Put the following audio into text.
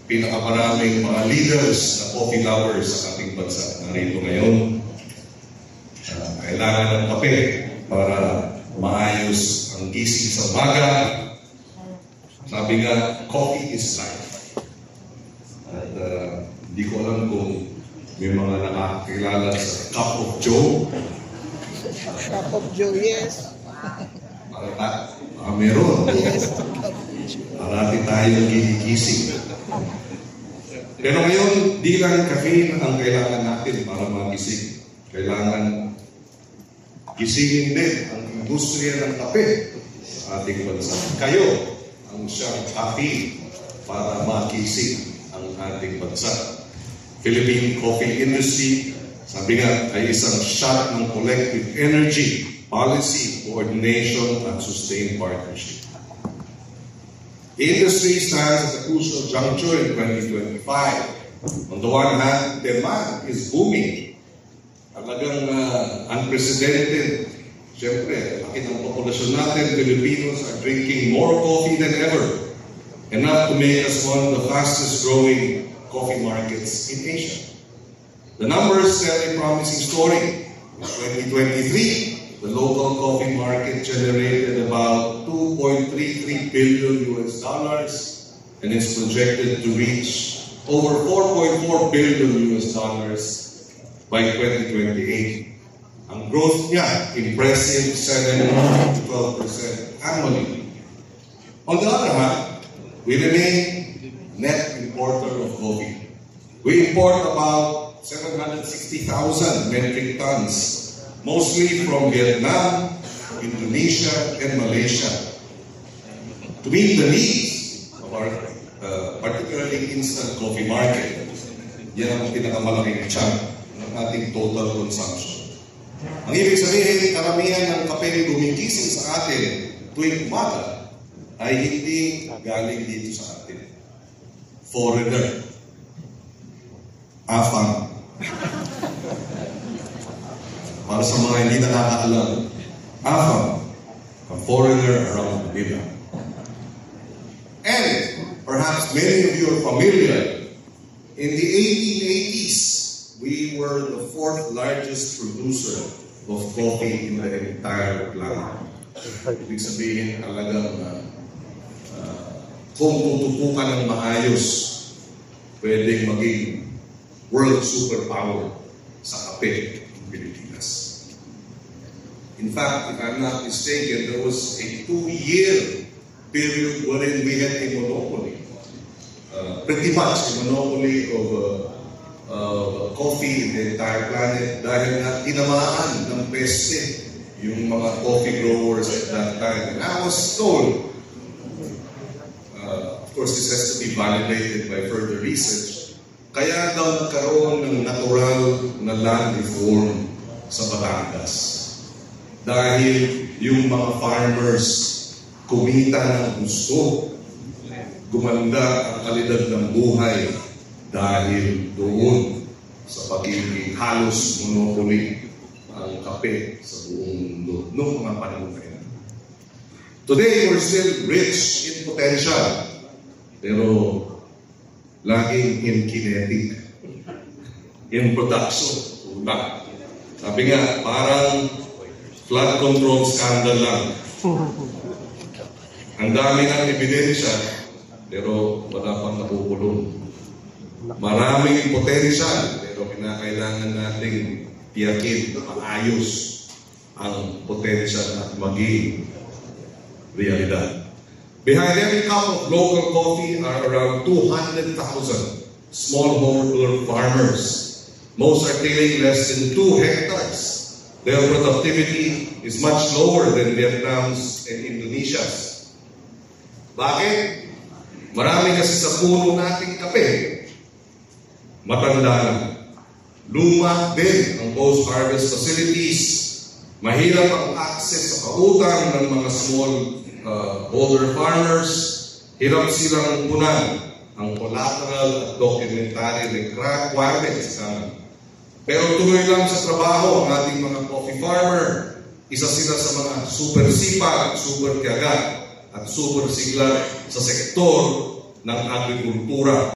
pinakamaraming mga leaders na coffee lovers sa ating bansa narito ngayon. Kailangan ng kape para maayos ang gising sa umaga. Sabi nga, coffee is life. At hindi ko alam kung may mga nakakilala sa Cup of Joe. Cup of Joe, yes. Meron. Yes. Marami tayong gigising. Pero ngayon, di lang caffeine ang kailangan natin para magising. Kailangan gisingin din ang industriya ng kape sa ating bansa. Kayo ang siyang caffeine para magising ang ating bansa. Philippine coffee industry, sabi nga, ay isang shot ng collective energy, policy, coordination, and sustained partnership. The industry stands at a crucial juncture in 2025. On the one hand, demand is booming. Talagang unprecedented. Siyempre, laki ng populasyon natin, Filipinos are drinking more coffee than ever. Enough to make us one of the fastest growing coffee markets in Asia. The numbers tell a promising story. In 2023, the local coffee market generated about $2.33 billion and is projected to reach over $4.4 billion by 2028. Ang growth niya, impressive 7 to 12% annually. On the other hand, we remain net importer of coffee. We import about 760,000 metric tons, mostly from Vietnam, Indonesia, and Malaysia. To meet the needs of our particularly instant coffee market, yan ang pinakamalaking chunk ng ating total consumption. Ang ibig sabihin, karamihan ng kape gumigising sa atin tuwing umaga ay hindi galing dito sa atin. Foreigner. Afang. Para sa mga hindi nakakaalam, Afang, a foreigner around Manila. And perhaps many of you are familiar, in the 1880s, we were the fourth largest producer of coffee in the entire planet. Ibig sabihin, talagang kung tututukan ng maayos, pwedeng maging world superpower sa kape ng Pilipinas. In fact, if I'm not mistaken, there was a 2-year period wherein we had a monopoly. Pretty much a monopoly of coffee in the entire planet dahil nga tinamaan ng peste yung mga coffee growers at that time. And I was told, of course this has to be validated by further research, kaya daw nagkaroon ng natural na land reform sa Batangas. Dahil yung mga farmers kumita ng gusto, gumanda ang kalidad ng buhay dahil doon sa pagiging halos monopoly ang kape sa buong mundo noong mga panahon na yan. Today, we're still rich in potential, pero laging in kinetic, in production. Sabi nga, parang flood control scandal lang. Ang dami ng ebidensya, pero wala pang napukulong. Maraming potential, pero kinakailangan nating tiyakin na maayos ang potential at maging realidad. Behind every cup of local coffee are around 200,000 smallholder farmers. Most are tilling less than 2 hectares. Their productivity is much lower than Vietnam's and Indonesia's. Bakit? Marami kasi sa puno nating kape, matanda na. Luma din ang post-harvest facilities. Mahirap ang access sa pautang ng mga smallholder farmers. Hirap silang punan ang collateral at documentary requirements. Pero tuloy lang sa trabaho ang ating mga coffee farmer. Isa sila sa mga super sipag, super tiyaga, at super sigla sa sektor ng agrikultura.